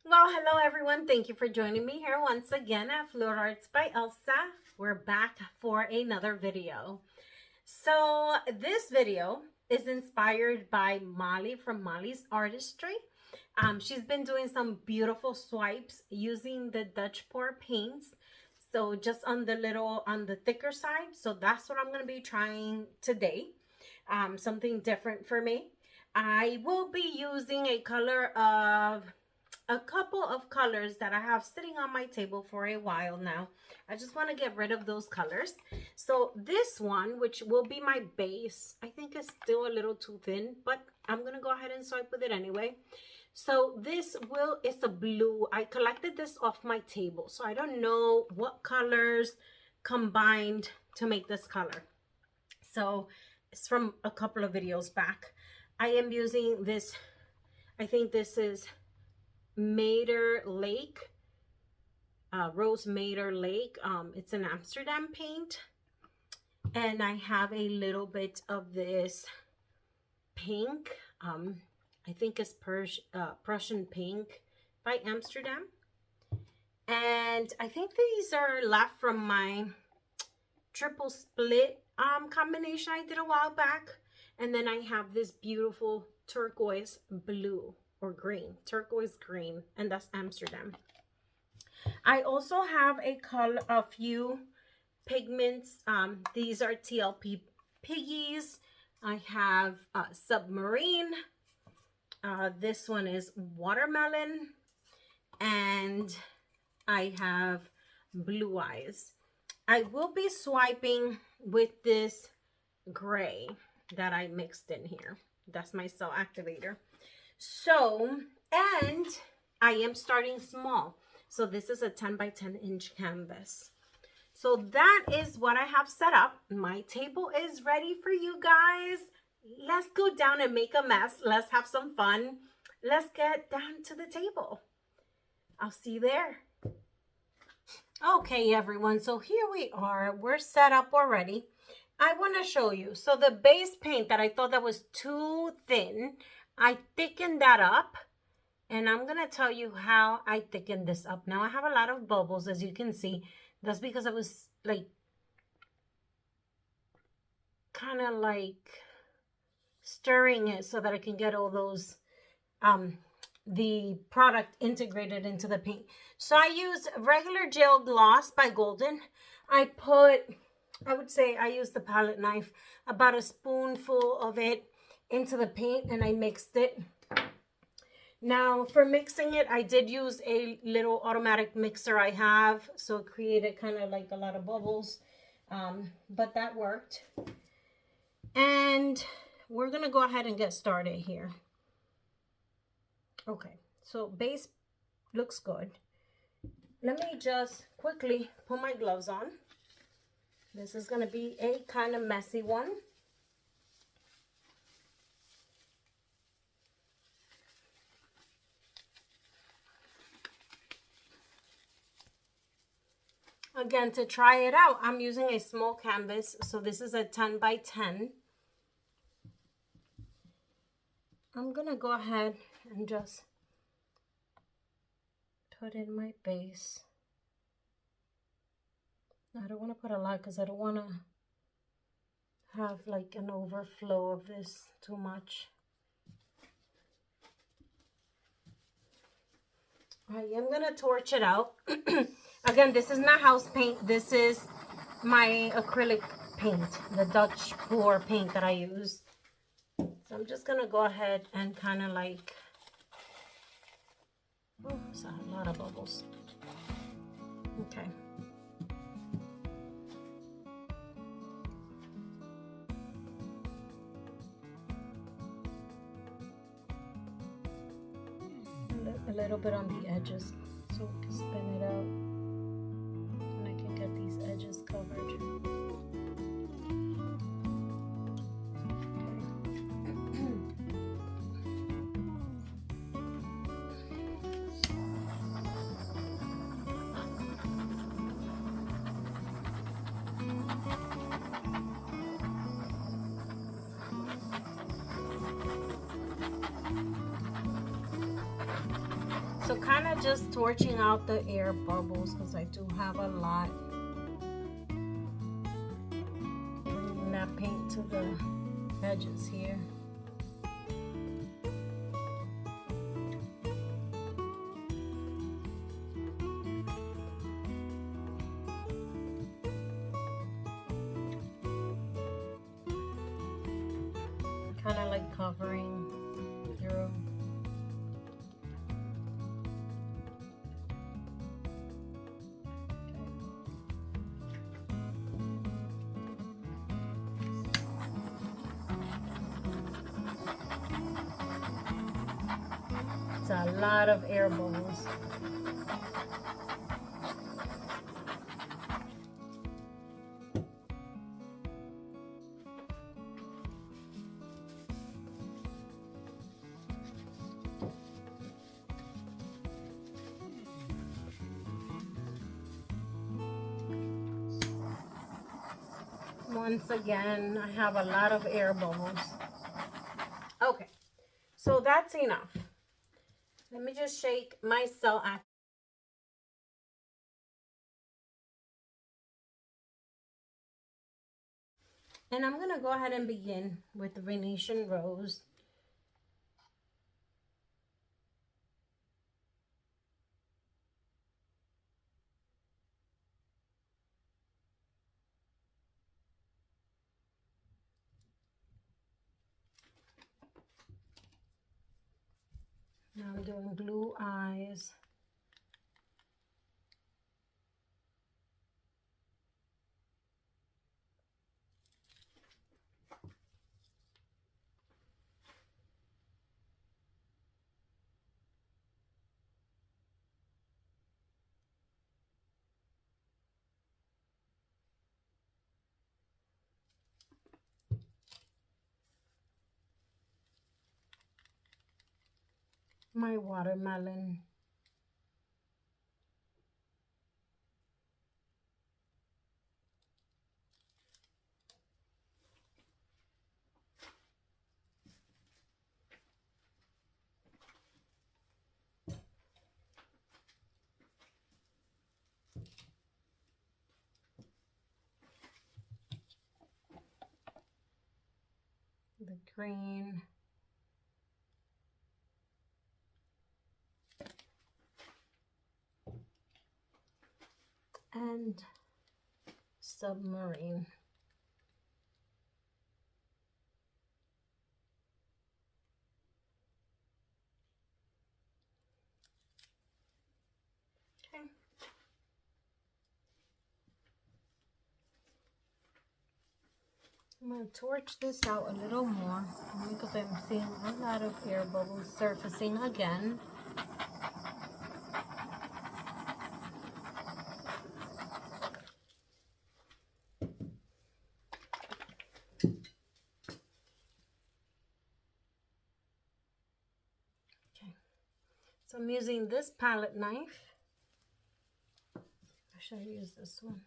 Well, hello everyone. Thank you for joining me here once again at Fluid Arts by Elsa. We're back for another video. So this video is inspired by Molly from Molly's Artistry. She's been doing some beautiful swipes using the Dutch pour paints. So just on the thicker side. So that's what I'm going to be trying today. Something different for me. I will be using a couple of colors that I have sitting on my table for a while now. I just want to get rid of those colors. So this one, which will be my base, I think is still a little too thin, but I'm going to go ahead and swipe with it anyway. So it's a blue. I collected this off my table, so I don't know what colors combined to make this color. So it's from a couple of videos back. I am using this, I think this is Mater Lake, Rose Mater Lake. It's an Amsterdam paint, and I have a little bit of this pink. I think it's Prussian pink by Amsterdam, and I think these are left from my triple split combination I did a while back. And then I have this beautiful turquoise blue or green, turquoise green, and that's Amsterdam. I also have a few pigments. These are TLP Piggies. I have Submarine. This one is Watermelon, and I have Blue Eyes. I will be swiping with this gray that I mixed in here. That's my cell activator. So, and I am starting small. So this is a 10 by 10 inch canvas. So that is what I have set up. My table is ready for you guys. Let's go down and make a mess. Let's have some fun. Let's get down to the table. I'll see you there. Okay, everyone. So here we are. We're set up already. I want to show you. So the base paint that I thought that was too thin, I thickened that up, and I'm going to tell you how I thickened this up. Now I have a lot of bubbles, as you can see. That's because I was like kind of like stirring it so that I can get all those the product integrated into the paint. So I used regular gel gloss by Golden. I would say I used the palette knife, about a spoonful of it into the paint, and I mixed it. Now for mixing it, I did use a little automatic mixer I have, so it created kind of like a lot of bubbles, but that worked. And we're gonna go ahead and get started here. Okay, so base looks good. Let me just quickly put my gloves on. This is going to be a kind of messy one. Again, to try it out, I'm using a small canvas. So this is a 10 by 10. I'm going to go ahead and just put in my base. I don't want to put a lot because I don't want to have like an overflow of this too much. I am going to torch it out. Again, this is not house paint. This is my acrylic paint, the Dutch pour paint that I use. So I'm just going to go ahead and kind of like, oops, a lot of bubbles. Okay. A little bit on the edges so we can spin it out and I can get these edges covered. So kind of just torching out the air bubbles because I do have a lot. Bringing that paint to the edges here. Kind of like covering through. It's a lot of air bubbles. Once again, I have a lot of air bubbles. Okay, so that's enough. Let me just shake my cell activator. And I'm gonna go ahead and begin with the Venetian Rose. Now I'm doing blue eyes. My watermelon. The green. And Submarine. Okay. I'm going to torch this out a little more because I'm seeing a lot of air bubbles surfacing again. Okay, so I'm using this palette knife. Or should I use this one?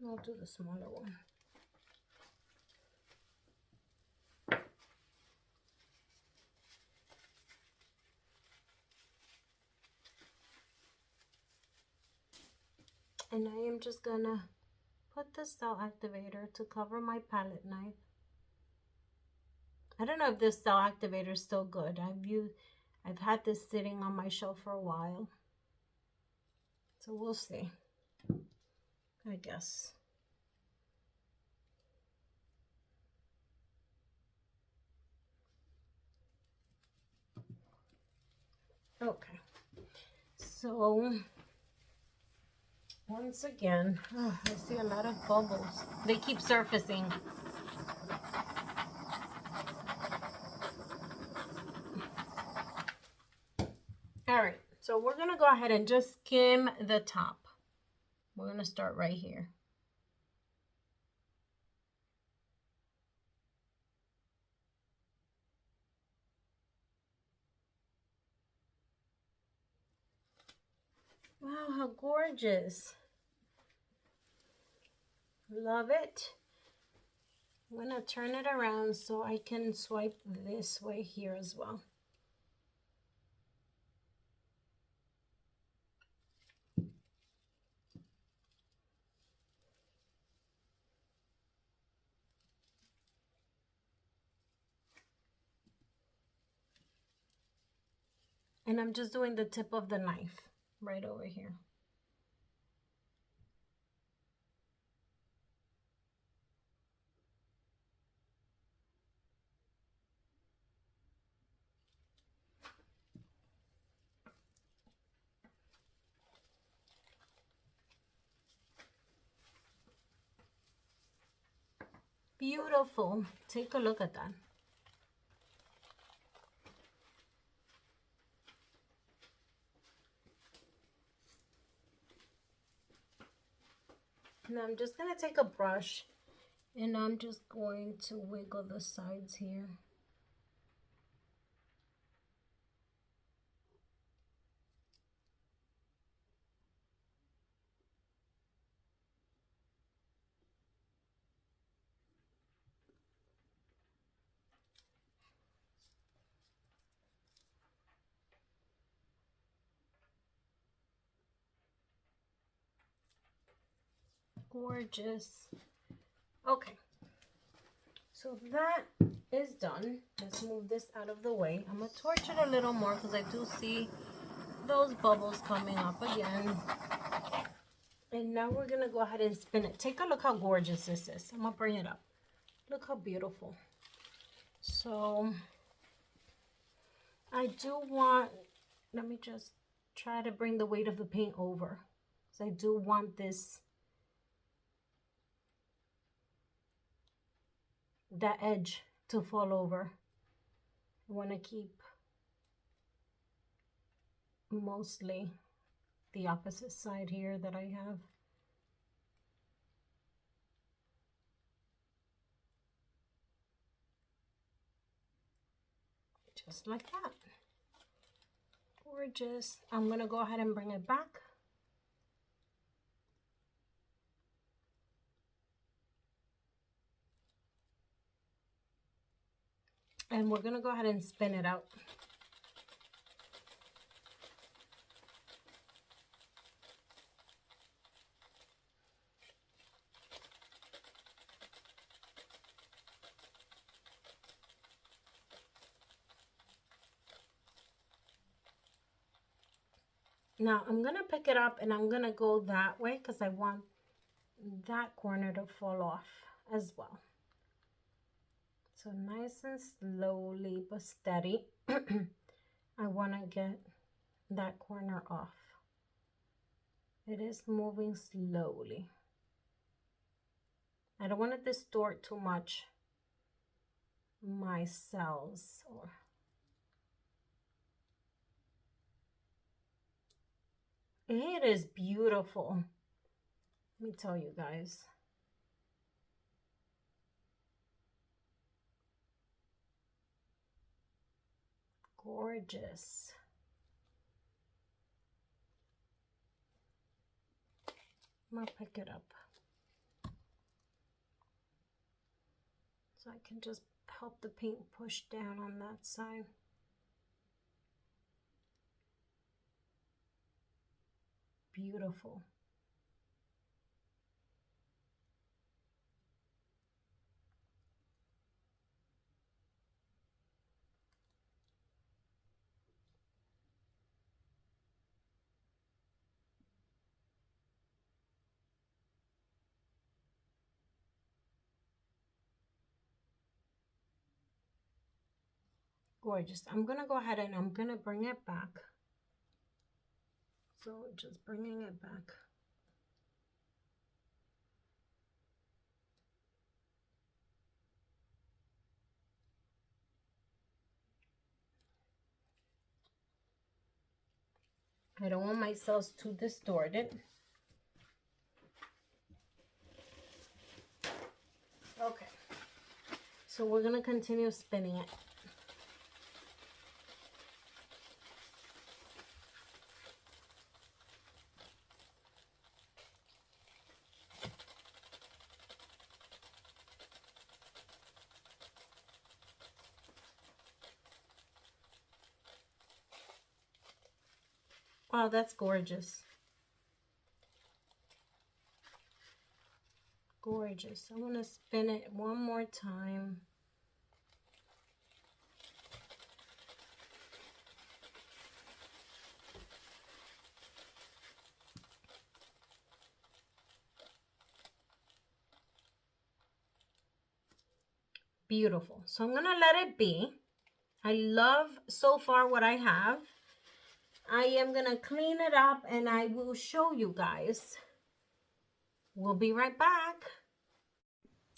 I'll do the smaller one. And I am just gonna put the cell activator to cover my palette knife. I don't know if this cell activator is still good. I've had this sitting on my shelf for a while. So we'll see, I guess. Okay, so once again, I see a lot of bubbles. They keep surfacing. All right, so we're gonna go ahead and just skim the top. We're gonna start right here. Wow, how gorgeous. Love it. I'm gonna turn it around so I can swipe this way here as well. And I'm just doing the tip of the knife right over here. Beautiful. Take a look at that. Now I'm just going to take a brush and I'm just going to wiggle the sides here. Gorgeous. Okay, so that is done. Let's move this out of the way. I'm gonna torch it a little more because I do see those bubbles coming up again. And now we're gonna go ahead and spin it. Take a look how gorgeous this is. I'm gonna bring it up. Look how beautiful. So I do want, let me just try to bring the weight of the paint over. So I do want this, that edge to fall over. I want to keep mostly the opposite side here that I have. Just like that. Gorgeous. I'm going to go ahead and bring it back. And we're going to go ahead and spin it out. Now I'm going to pick it up and I'm going to go that way because I want that corner to fall off as well. So nice and slowly but steady, I want to get that corner off. It is moving slowly. I don't want to distort too much my cells. It is beautiful. Let me tell you guys. Gorgeous. I'm gonna pick it up so I can just help the paint push down on that side. Beautiful. Gorgeous. I'm gonna go ahead and I'm gonna bring it back. So just bringing it back. I don't want my cells too distorted. Okay, so we're gonna continue spinning it. Wow, that's gorgeous. Gorgeous. I want to spin it one more time. Beautiful. So I'm gonna let it be. I love so far what I have. I am gonna clean it up and I will show you guys. We'll be right back.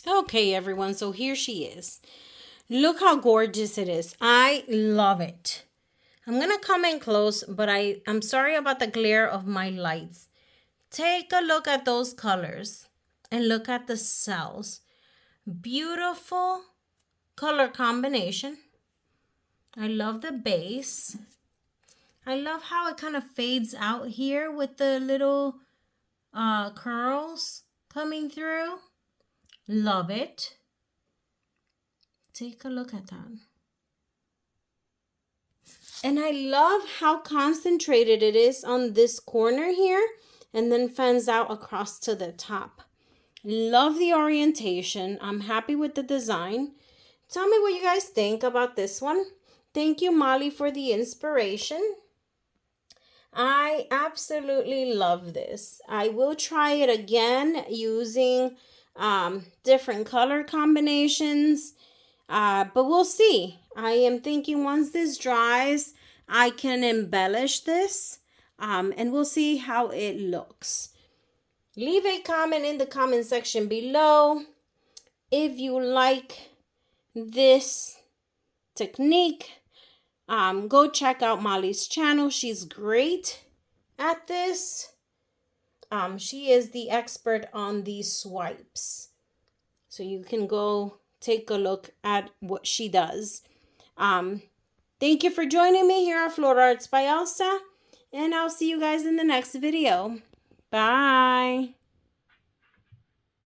Okay, everyone, so here she is. Look how gorgeous it is. I love it. I'm gonna come in close, but I'm sorry about the glare of my lights. Take a look at those colors and look at the cells. Beautiful color combination. I love the base. I love how it kind of fades out here with the little curls coming through. Love it. Take a look at that. And I love how concentrated it is on this corner here and then fans out across to the top. Love the orientation. I'm happy with the design. Tell me what you guys think about this one. Thank you, Molly, for the inspiration. I absolutely love this. I will try it again using different color combinations, but we'll see. I am thinking once this dries, I can embellish this, and we'll see how it looks. Leave a comment in the comment section below if you like this technique. Go check out Molly's channel. She's great at this. She is the expert on these swipes. So you can go take a look at what she does. Thank you for joining me here at Floral Arts by Elsa. And I'll see you guys in the next video. Bye.